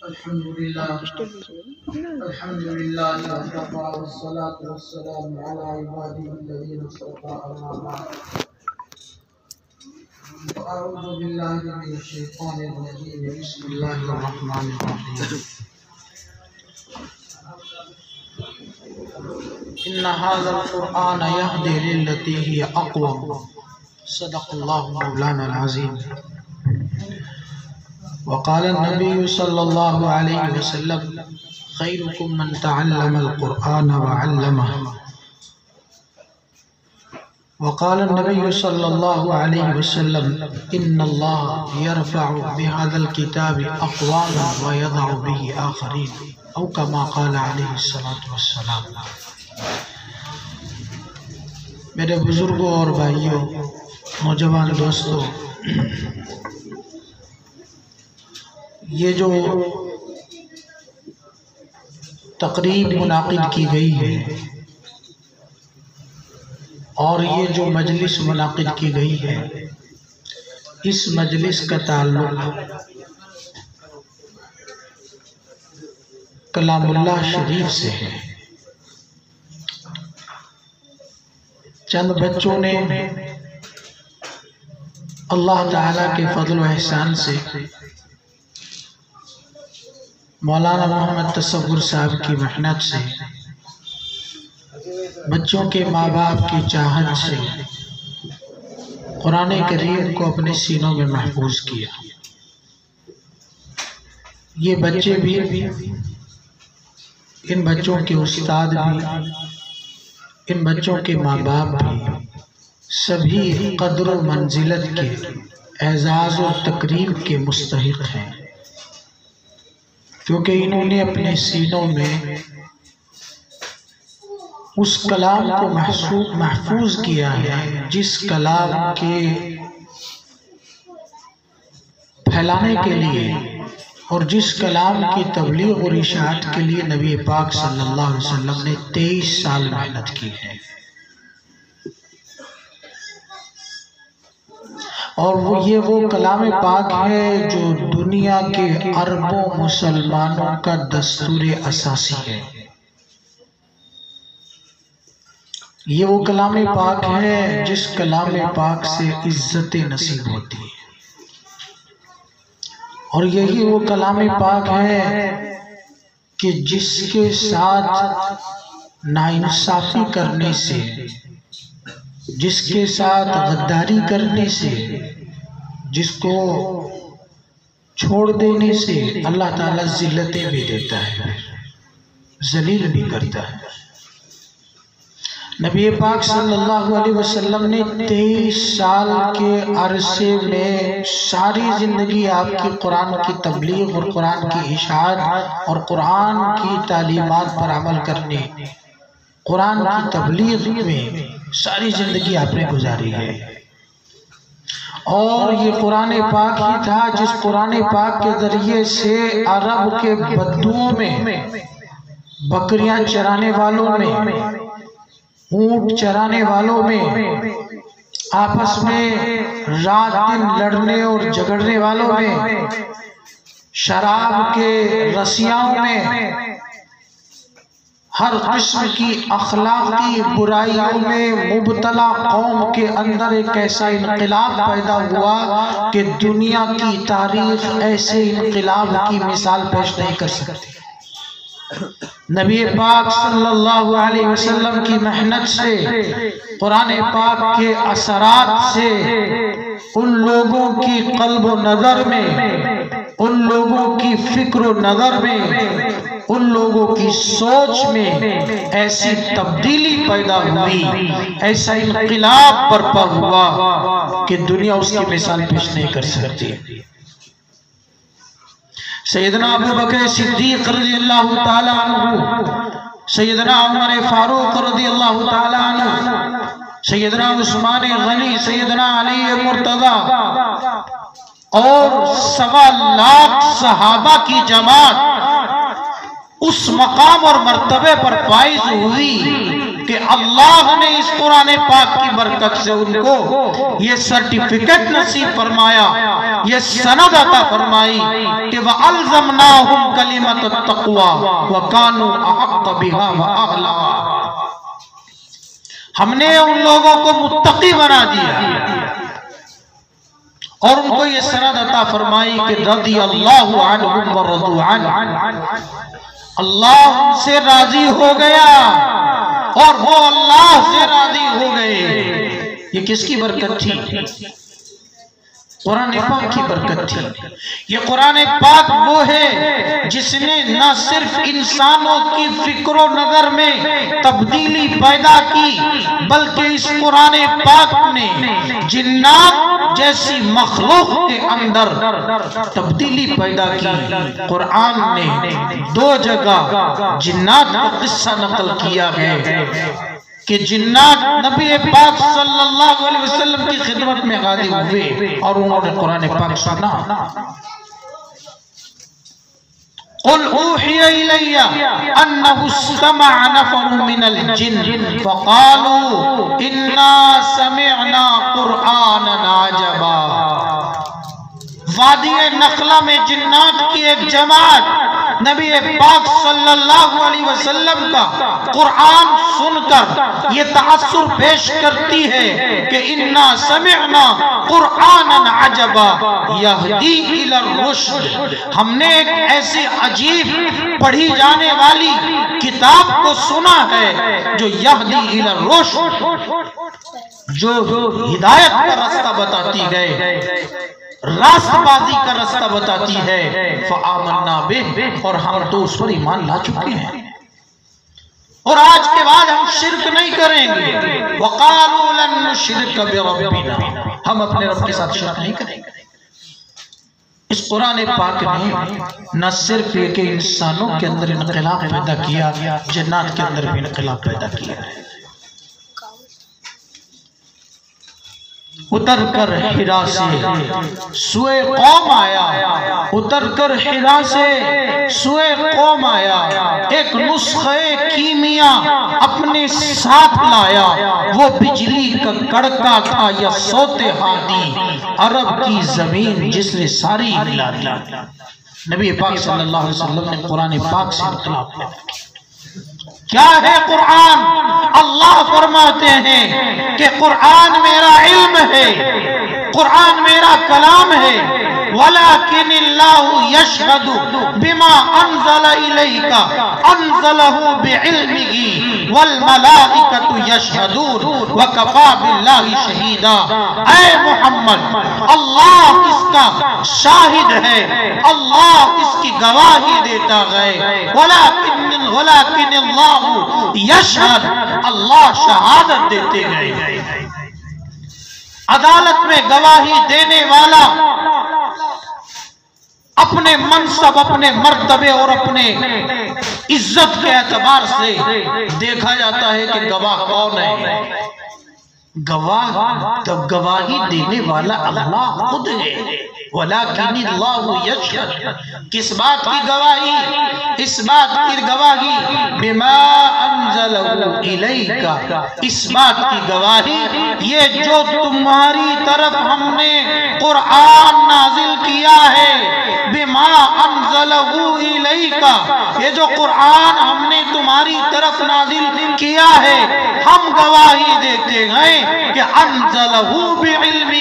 الحمد لله وكفى والصلاة والسلام على عباده الذين اصطفى أما بعد أعوذ بالله من الشيطان الرجيم بسم الله الرحمن الرحيم إن هذا القرآن يهدي للتي هي أقوم صدق الله مولانا العظيم وقال النبي صلى الله عليه وسلم خيركم من تعلم القرآن وعلمه وقال النبي صلى الله عليه وسلم إن الله يرفع بهذا الكتاب أقواما ويضع به آخرين أو كما قال عليه الصلاة والسلام. میرے بزرگوں اور بھائیوں، نوجوان دوستوں، یہ جو تقریب منعقد کی گئی ہے اور یہ جو مجلس منعقد کی گئی ہے، اس مجلس کا تعلق کلام اللہ شریف سے ہے. چند بچوں نے اللہ تعالیٰ کے فضل و احسان سے مولانا محمد تصور صاحب کی محنت سے، بچوں کے ماں باپ کی چاہت سے قرآن کریم کو اپنے سینوں میں محفوظ کیا. یہ بچے بھی، ان بچوں کے استاد بھی، ان بچوں کے ماں باپ بھی، سبھی قدر و منزلت کے اعزاز و تکریم کے مستحق ہیں، کیونکہ انہوں نے اپنے سینوں میں اس کلام کو محفوظ کیا ہے جس کلام کے پھیلانے کے لیے اور جس کلام کی تبلیغ اور اشاعت کے لیے نبی پاک صلی اللہ علیہ وسلم نے 23 سال محنت کی ہے. اور وہ کلام پاک ہے جو دنیا کے اربوں مسلمانوں کا دستور اساسی ہے. یہ وہ کلام پاک ہے جس کلام پاک سے عزت نصیب ہوتی ہے، اور یہی وہ کلام پاک ہے کہ جس کے ساتھ ناانصافی کرنے سے، جس کے ساتھ غداری کرنے سے، جس کو چھوڑ دینے سے اللہ تعالیٰ ذلتیں بھی دیتا ہے، ذلیل بھی کرتا ہے. نبی پاک صلی اللہ علیہ وسلم نے 23 سال کے عرصے میں ساری زندگی آپ کی قرآن کی تبلیغ اور قرآن کی اشاعت اور قرآن کی تعلیمات پر عمل کرنے، قرآن کی تبلیغ میں ساری زندگی آپ نے گزاری ہے. اور یہ قرآن پاک ہی تھا جس قرآن پاک کے ذریعے سے عرب کے بدوؤں میں، بکریاں چرانے والوں میں، اونٹ چرانے والوں میں، آپس میں رات دن لڑنے اور جھگڑنے والوں میں، شراب کے رسیاؤں میں، ہر قسم کی اخلاقی برائیوں میں مبتلا قوم کے اندر ایک ایسا انقلاب پیدا ہوا کہ دنیا کی تاریخ ایسے انقلاب کی مثال پیش نہیں کر سکتی. نبی پاک صلی اللہ علیہ وسلم کی محنت سے، قرآن پاک کے اثرات سے، ان لوگوں کی قلب و نظر میں، ان لوگوں کی فکر و نظر میں، ان لوگوں کی سوچ میں ایسی تبدیلی پیدا ہوئی، ایسا انقلاب برپا ہوا کہ دنیا اس کی مثال پیش نہیں کر سکتی. سیدنا ابو بکر صدیق رضی اللہ تعالیٰ عنہ، سیدنا عمر فاروق رضی اللہ تعالیٰ عنہ، سیدنا عثمان غنی، سیدنا علی مرتضی اور 1.25 لاکھ صحابہ کی جماعت اس مقام اور مرتبے پر فائز ہوئی کہ اللہ نے اس قرآن پاک کی برکت سے ان کو یہ سرٹیفکیٹ نصیب فرمایا، یہ سند عطا فرمائی کہ وَأَلْزَمْنَاهُمْ كَلِمَةَ التَّقْوَى وَكَانُوا أَحَقَّ بِهَا وَأَهْلَهَا۔ ہم نے ان لوگوں کو متقی بنا دیا اور ان کو یہ سند عطا فرمائی کہ رضی اللہ عنہم ورضوا عنہ، اللہ ان سے راضی ہو گیا اور وہ اللہ سے راضی ہو گئے۔ یہ کس کی برکت تھی؟ قرآن پاک کی برکت تھی۔ یہ قرآن پاک وہ ہے جس نے نہ صرف انسانوں کی فکر و نظر میں تبدیلی پیدا کی، بلکہ اس قرآن پاک نے جنات جیسی مخلوق کے اندر تبدیلی پیدا کی۔ قرآن نے 2 جگہ جنات کا قصہ نقل کیا ہے کہ جنات نبی پاک صلی اللہ علیہ وسلم کی خدمت میں حاضر ہوئے اور انہوں نے قرآن پاک سنا۔ قُلْ أُوحِيَ إِلَيَّ أَنَّهُ اسْتَمَعَ نَفَرٌ مِّنَ الْجِنِّ فَقَالُوا إِنَّا سَمِعْنَا قُرْآنًا عَجَبًا۔ وادی نخلا میں جنات کی ایک جماعت نبی پاک صلی اللہ علیہ وسلم کا قرآن سن کر یہ تأثر پیش کرتی ہے کہ اِنَّا سَمِعْنَا قُرْآنًا عَجَبًا يَهْدِي إِلَى الرُّشْدِ، ہم نے ایک ایسی عجیب پڑھی جانے والی کتاب کو سنا ہے جو یہدی الی الرشد، جو ہدایت کا راستہ بتاتی ہے، راست بازی کا راستہ بتاتی ہے۔ فآمنا بہ، اور ہم تو اس پر ایمان لا چکے ہیں اور آج کے بعد ہم شرک نہیں کریں گے۔ وقالوا لن نشرک بربنا، ہم اپنے رب کے ساتھ شرک نہیں کریں گے۔ اس قرآن پاک نے نہ صرف یہ کہ انسانوں کے اندر انقلاب پیدا کیا، جنات کے اندر بھی انقلاب پیدا کیا ہے۔ اتر کر حرا سے سوئے قوم آیا، اتر کر حرا سے سوئے قوم آیا، ایک نسخہ کیمیا اپنے ساتھ لایا، وہ بجلی کا کڑکا تھا یا صوت ہادی، عرب کی زمین جس نے ساری ہلا دی۔ نبی پاک صلی اللہ علیہ وسلم نے قرآن پاک سے انقلاب پیدا کیا۔ کیا ہے قرآن؟ اللہ فرماتے ہیں کہ قرآن میرا علم ہے، قرآن میرا کلام ہے، وَلَكِنِ اللَّهُ يَشْهَدُ بِمَا أَنزَلَ إِلَيْكَ أَنزَلَهُ بِعِلْمِهِ وَالْمَلَائِكَةُ يَشْهَدُونَ وَكَفَى بِاللَّهِ شَهِيدًا۔ اے محمد، اللہ اس کا شاہد ہے، اللہ اس کی گواہی دیتا ہے۔ وَلَكِنِ اللَّهُ يَشْهَدُ، اللہ شہادت دیتے گئے۔ عدالت میں گواہی دینے والا اپنے منصب، اپنے مرتبے اور اپنے عزت کے اعتبار سے دیکھا جاتا ہے کہ گواہ کون ہے۔ گواہی دینے والا اللہ خود ہے۔ وَلَكِنِ اللَّهُ يَشْهَدُ، کس بات کی گواہی؟ اس بات کی گواہی بِمَا أَنزَلَهُ إِلَيْكَ، اس بات کی گواہی یہ جو تمہاری طرف ہم نے قرآن نازل کیا ہے، بِمَا أَنزَلَهُ إِلَيْكَ، یہ جو قرآن ہم نے تمہاری طرف نازل کیا ہے، ہم گواہی دیتے ہیں کہ انزلہ بعلمہ،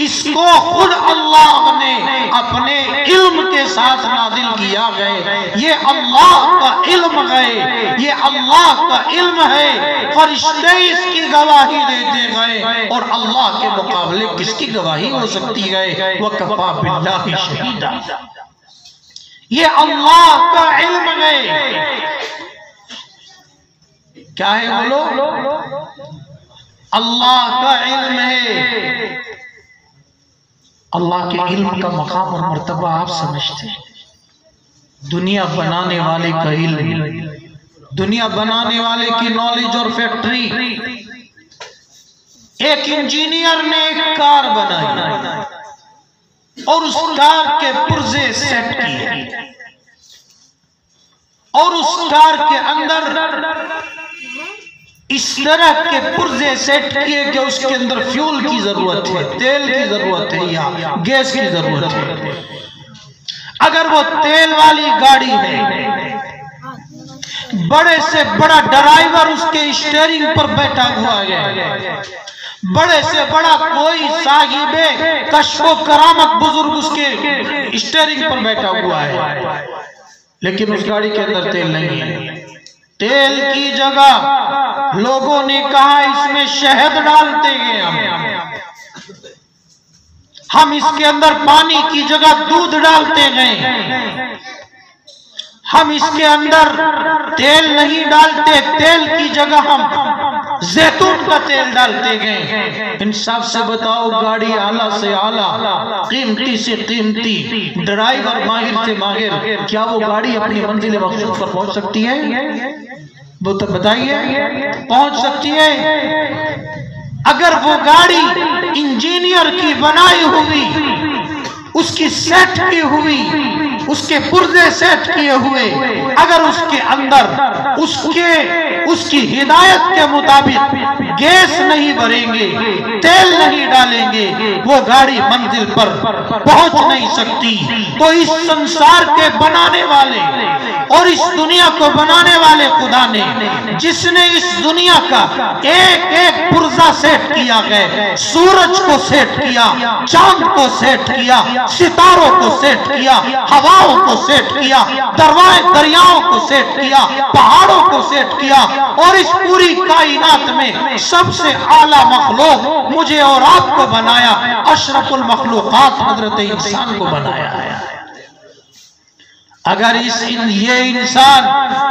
اس کو خود اللہ نے اپنے علم کے ساتھ نازل کیا ہے۔ یہ اللہ کا علم ہے، یہ اللہ کا علم ہے۔ فرشتے اس کی گواہی دیتے ہیں اور اللہ کے مقابلے کس کی گواہی ہو سکتی ہے؟ وَكَفَى بِاللَّهِ شَهِيدًا، یہ اللہ کا علم ہے۔ کیا ہے بولو؟ اللہ کا علم ہے۔ اللہ کے علم کا مقام اور مرتبہ آپ سمجھتے ہیں؟ دنیا بنانے والے کا علم، دنیا بنانے والے کی نالج اور فیکٹری۔ ایک انجینئر نے ایک کار بنائی اور اس کار کے پرزے سیٹ کیے اور اس کار کے اندر اس طرح کے پرزے سیٹ کیے کہ اس کے اندر فیول کی ضرورت ہے، تیل کی ضرورت ہے یا گیس کی ضرورت ہے۔ اگر وہ تیل والی گاڑی ہے، بڑے سے بڑا ڈرائیور اس کے اسٹیئرنگ پر بیٹھا ہوا ہے، بڑے سے بڑا کوئی صاحب کشف و کرامت بزرگ اس کے اسٹیئرنگ پر بیٹھا ہوا ہے، لیکن اس گاڑی کے اندر تیل نہیں ہے۔ تیل کی جگہ لوگوں نے کہا اس میں شہد ڈالتے ہیں، ہم اس کے اندر پانی کی جگہ دودھ ڈالتے ہیں، ہم اس کے اندر تیل نہیں ڈالتے، تیل کی جگہ ہم زیتون کا تیل ڈالتے ہیں۔ انصاف سے بتاؤ، گاڑی اعلیٰ سے اعلیٰ، قیمتی سے قیمتی، ڈرائیور ماہر سے ماہر، کیا وہ گاڑی اپنی منزل مقصود پر پہنچ سکتی ہے؟ وہ تو بتائیے، پہنچ سکتی ہے؟ اگر وہ گاڑی انجینئر کی بنائی ہوئی، اس کی سیٹ کی ہوئی، اس کے پرزے سیٹ کیے ہوئے، اگر اس کے اندر اس کی ہدایت کے مطابق گیس نہیں بھریں گے، تیل نہیں ڈالیں گے، وہ گاڑی منزل پر پہنچ نہیں سکتی۔ تو اس سنسار کے بنانے والے اور اس دنیا کو بنانے والے خدا نے، جس نے اس دنیا کا ایک ایک پرزہ سیٹ کیا ہے، سورج کو سیٹ کیا، چاند کو سیٹ کیا، ستاروں کو سیٹ کیا، ہواؤں کو سیٹ کیا، دریاؤں کو سیٹ کیا، پہاڑوں کو سیٹ کیا، اور اس پوری کائنات میں سب سے اعلیٰ مخلوق مجھے اور آپ کو بنایا، اشرف المخلوقات حضرت انسان کو بنایا ہے۔ اگر یہ انسان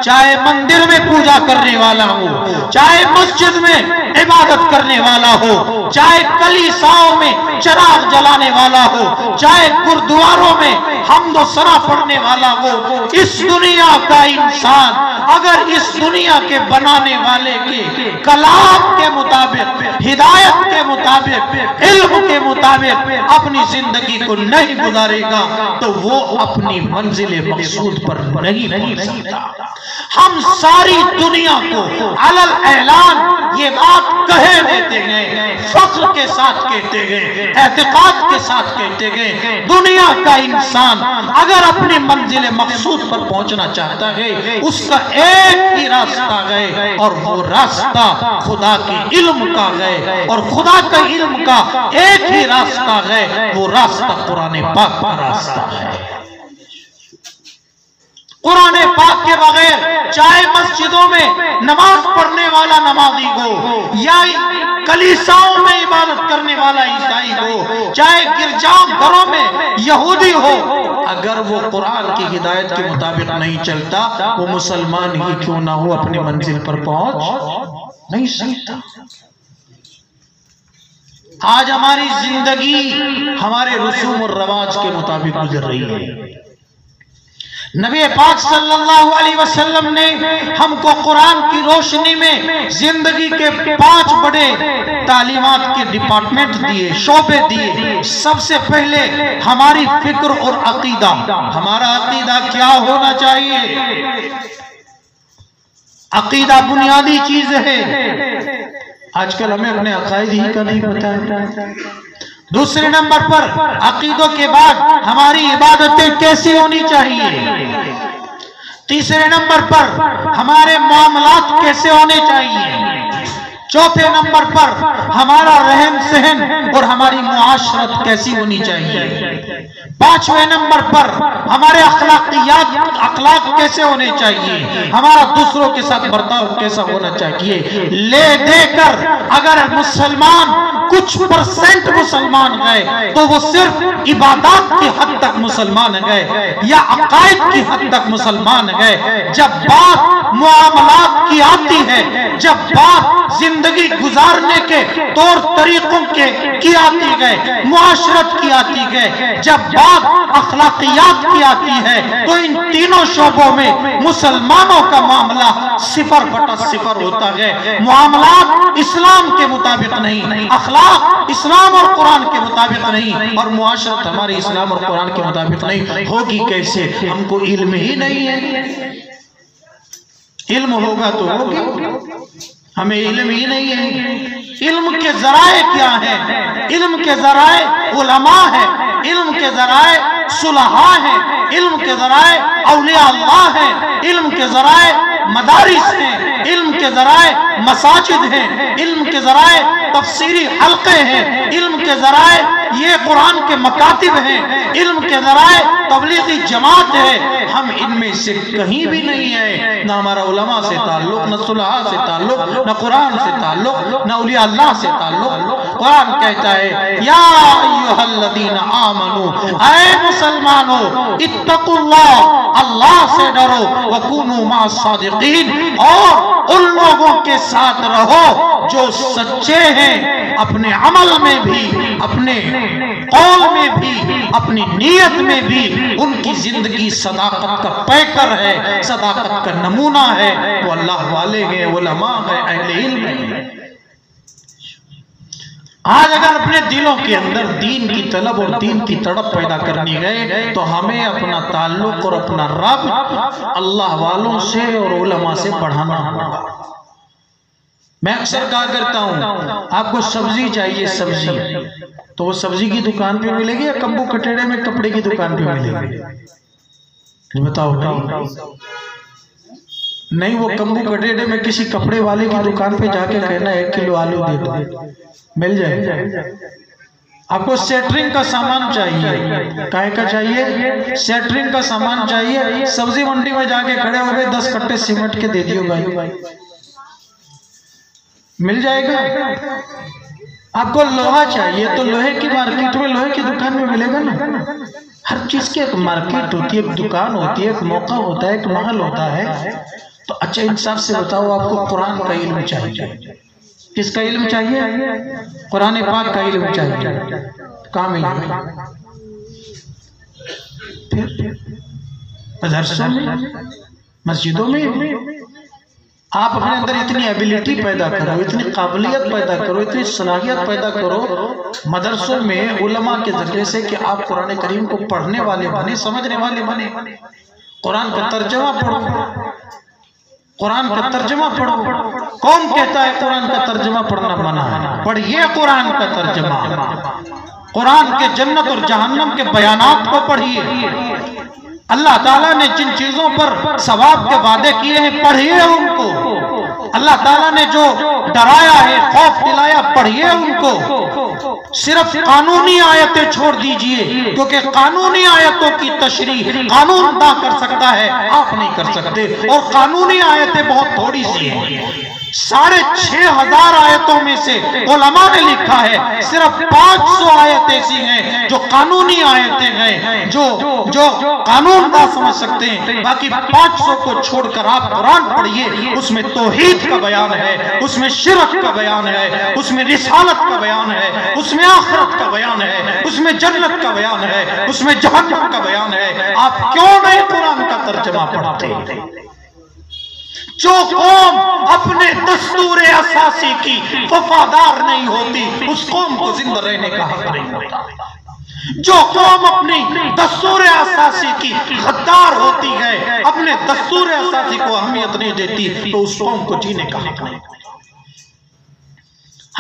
چاہے مندر میں پوجا کرنے والا ہو، چاہے مسجد میں عبادت کرنے والا ہو، چاہے کلیساؤں میں چراغ جلانے والا ہو، چاہے گردواروں میں حمد و ثنا پڑھنے والا ہو، اس دنیا کا انسان اگر اس دنیا کے بنانے والے کے کلام کے مطابق، ہدایت کے مطابق، علم کے مطابق اپنی زندگی کو نہیں گزارے گا تو وہ اپنی منزل مقصود پر نہیں پہنچ سکتا۔ ہم ساری دنیا کو علل اعلان یہ بات کہے دیتے گئے، فخر کے ساتھ کہتے گئے، اعتقاد کے ساتھ کہتے گئے، دنیا کا انسان اگر اپنی منزل مقصود پر پہنچنا چاہتا ہے، اس کا ایک ہی راستہ ہے، اور وہ راستہ خدا کے علم کا ہے، اور خدا کا علم کا ایک ہی راستہ ہے، وہ راستہ قرآن پاک کا راستہ ہے۔ قرآن پاک کے بغیر چاہے مسجدوں میں نماز پڑھنے والا نمازی ہو، یا کلیساؤں میں عبادت کرنے والا عیسائی ہو، چاہے گرجاؤں گھروں میں یہودی ہو، اگر وہ قرآن کی ہدایت کے مطابق نہیں چلتا، وہ مسلمان ہی کیوں نہ ہو اپنی منزل پر پہنچ نہیں سکتا۔ آج ہماری زندگی ہمارے رسوم اور رواج کے مطابق گزر رہی ہے۔ نبی پاک صلی اللہ علیہ وسلم نے ہم کو قرآن کی روشنی میں زندگی کے 5 بڑے تعلیمات کے ڈپارٹمنٹ دیے، شعبے دیے۔ سب سے پہلے ہماری فکر اور عقیدہ، ہمارا عقیدہ کیا ہونا چاہیے؟ عقیدہ بنیادی چیز ہے۔ آج کل ہمیں اپنے عقائد ہی کا نہیں پتا ہے۔ دوسرے نمبر پر عقیدوں کے بعد ہماری عبادتیں کیسی ہونی چاہیے۔ تیسرے نمبر پر ہمارے معاملات کیسے ہونے چاہیے۔ چوتھے نمبر پر ہمارا رہن سہن اور ہماری معاشرت کیسی ہونی چاہیے۔ پانچویں نمبر پر ہمارے اخلاق کیسے ہونے چاہیے، ہمارا دوسروں کے ساتھ برتاؤ کیسا ہونا چاہیے۔ لے دے کر اگر مسلمان کچھ پرسنٹ مسلمان گئے تو وہ صرف عبادات کی حد تک مسلمان گئے یا عقائد کی حد تک مسلمان گئے۔ جب بات معاملات کی آتی ہے، جب بات زندگی گزارنے کے طور طریقوں کی آتی ہے، معاشرت کی آتی ہے، جب بات اخلاقیات کی آتی ہے، تو ان تینوں شعبوں میں مسلمانوں کا معاملہ 0/0 ہوتا ہے۔ معاملات اسلام کے مطابق نہیں، اخلاق اسلام اور قرآن کے مطابق نہیں، اور معاشرت ہماری اسلام اور قرآن کے مطابق نہیں۔ ہوگی کیسے؟ ہم کو علم ہی نہیں ہے۔ علم ہوگا تو ہوگی۔ ہمیں علم ہی نہیں ہے۔ علم کے ذرائع کیا ہیں؟ علم کے ذرائع علماء ہیں، علم کے ذرائع صلحاء ہیں، علم کے ذرائع اولیاء اللہ ہیں، علم کے ذرائع مدارس ہیں، علم کے ذرائع مساجد ہیں، علم کے ذرائع تفسیری حلقے ہیں، علم کے ذرائع یہ قرآن کے مکاتب ہیں، علم کے ذرائع تبلیغی جماعت ہے۔ ہم ان میں سے کہیں بھی نہیں ہیں، نہ ہمارا علماء سے تعلق، نہ صلحاء سے تعلق، نہ قرآن سے تعلق، نہ اولیاء اللہ سے تعلق۔ قرآن کہتا ہے یا ایھا الذین آمنو، اے مسلمانو، اتقوا اللہ، اللہ سے ڈرو، وکونوا مع الصادقین، اور ان لوگوں کے ساتھ رہو جو سچے ہیں، اپنے عمل میں بھی، اپنے قول میں بھی، اپنی نیت میں بھی۔ ان کی زندگی صداقت کا پیکر ہے، صداقت کا نمونہ ہے، وہ اللہ والے ہیں، علماء ہیں، اہل علم ہیں۔ آج اگر اپنے دلوں کے اندر دین کی طلب اور دین کی تڑپ پیدا کرنی گئے تو ہمیں اپنا تعلق اور اپنا رب اللہ والوں سے اور علماء سے بڑھانا ہوگا۔ میں اکثر کہا کرتا ہوں آپ کو سبزی چاہیے، سبزی تو وہ سبزی کی دکان پہ ملے گی یا کمبو کٹیڑے میں کپڑے کی دکان پہ ملے گی؟ بتاؤ بھائی، نہیں، وہ کمبو کٹیڑے میں کسی کپڑے والے کی دکان پہ جا کے کہنا 1 کلو آلو دے دو، مل جائے۔ آپ کو سیٹرنگ کا سامان چاہیے، کائے کا چاہیے؟ سیٹرنگ کا سامان چاہیے، سبزی منڈی میں جا کے کھڑے ہو گئے 10 کٹے سیمنٹ کے دے دیو بھائی، مل جائے گا۔ آپ کو لوہا چاہیے تو لوہے کی مارکیٹ میں، لوہے کی دکان میں ملے گا نا۔ ہر چیز کی ایک مارکیٹ ہوتی ہے، ایک دکان ہوتی ہے، ایک موقع ہوتا ہے، ایک محل ہوتا ہے۔ تو اچھا انصاف سے بتاؤ، آپ کو قرآن کا علم چاہیے، کس کا علم چاہیے؟ قرآن پاک کا علم چاہیے، کہاں ملے گا؟ پھر مدرسوں میں، مسجدوں میں۔ آپ اپنے اندر اتنی ایبیلٹی پیدا کرو، اتنی قابلیت پیدا کرو، اتنی صلاحیت پیدا کرو مدرسوں میں علماء کے ذریعے سے کہ آپ قرآن کریم کو پڑھنے والے بنے، سمجھنے والے بنے۔ قرآن کا ترجمہ پڑھو، قرآن کا ترجمہ پڑھو۔ کون کہتا ہے قرآن کا ترجمہ پڑھنا منع ہے؟ پڑھیے قرآن کا ترجمہ، قرآن کے جنت اور جہنم کے بیانات کو پڑھیے۔ اللہ تعالیٰ نے جن چیزوں پر ثواب کے وعدے کیے ہیں پڑھیے ان کو۔ اللہ تعالیٰ نے جو ڈرایا ہے، خوف دلایا، پڑھیے ان کو۔ صرف قانونی آیتیں چھوڑ دیجئے، کیونکہ قانونی آیتوں کی تشریح قانون نہ کر سکتا ہے، آپ نہیں کر سکتے، اور قانونی آیتیں بہت تھوڑی سی ہیں۔ 6,500 آیتوں میں سے علماء نے لکھا ہے صرف 500 آیتیں ایسی ہیں جو قانونی آیتیں ہیں، جو قانون نہ سمجھ سکتے ہیں۔ باقی 500 کو چھوڑ کر آپ قرآن پڑھیے، اس میں توحید کا بیان ہے، اس میں شرک کا بیان ہے، اس میں رسالت کا بیان ہے، اس میں آخرت کا بیان ہے، اس میں جنت کا بیان ہے، اس میں جہنم کا بیان ہے۔ آپ کیوں نہیں قرآن کا ترجمہ پڑھتے؟ جو قوم اپنے دستور اساسی کی وفادار نہیں ہوتی، اس قوم کو زندہ رہنے کا حق نہیں ہوتا۔ جو قوم اپنی دستور اساسی کی غدار ہوتی ہے، اپنے دستور اساسی کو اہمیت نہیں دیتی، تو اس قوم کو جینے کا حق نہیں ہوتا۔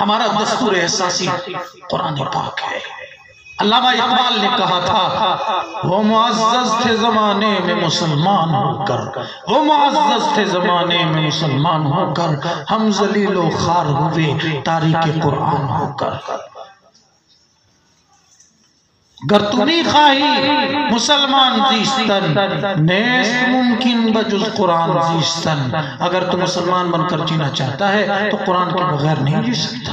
ہمارا دستور اساسی قرآن پاک ہے۔ علامہ اقبال نے کہا تھا وہ معزز تھے زمانے میں مسلمان ہو کر، وہ معزز تھے زمانے میں مسلمان ہو کر، ہم ذلیل و خوار ہوئے تاریک قرآن ہو کر۔ گر تو نہیں خواہی مسلمان زیستن، نیست ممکن بجز قرآن زیستن۔ اگر تو مسلمان بن کر جینا چاہتا ہے تو قرآن کے بغیر نہیں جی سکتا۔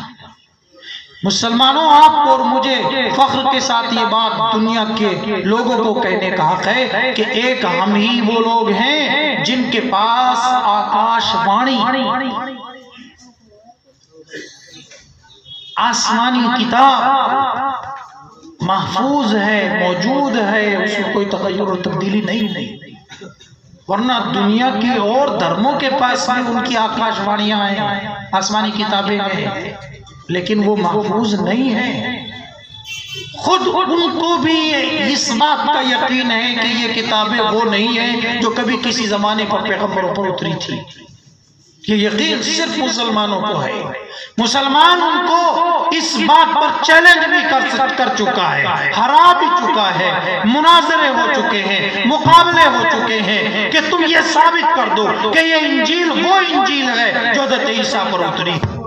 مسلمانوں، آپ کو اور مجھے فخر کے ساتھ یہ بات دنیا کے لوگوں کو کہنے کا حق ہے کہ ایک ہم ہی وہ لوگ ہیں جن کے پاس آکاش وانی، آسمانی کتاب محفوظ ہے، موجود ہے، اس میں کوئی تغیر اور تبدیلی نہیں۔ ورنہ دنیا کے اور دھرموں کے پاس بھی ان کی آکاش وانیاں ہیں، آسمانی کتابیں ہیں، لیکن وہ محفوظ نہیں ہیں۔ خود ان کو بھی اس بات کا یقین ہے کہ یہ کتابیں وہ نہیں ہیں جو کبھی کسی زمانے پر پیغمبروں پر اتری تھی۔ یہ یقین صرف مسلمانوں کو ہے۔ مسلمان ان کو اس بات پر چیلنج بھی کر چکا ہے، ہرا بھی چکا ہے، مناظرے ہو چکے ہیں، مقابلے ہو چکے ہیں کہ تم یہ ثابت کر دو کہ یہ انجیل وہ انجیل ہے جو حضرت عیسیٰ پر اتری۔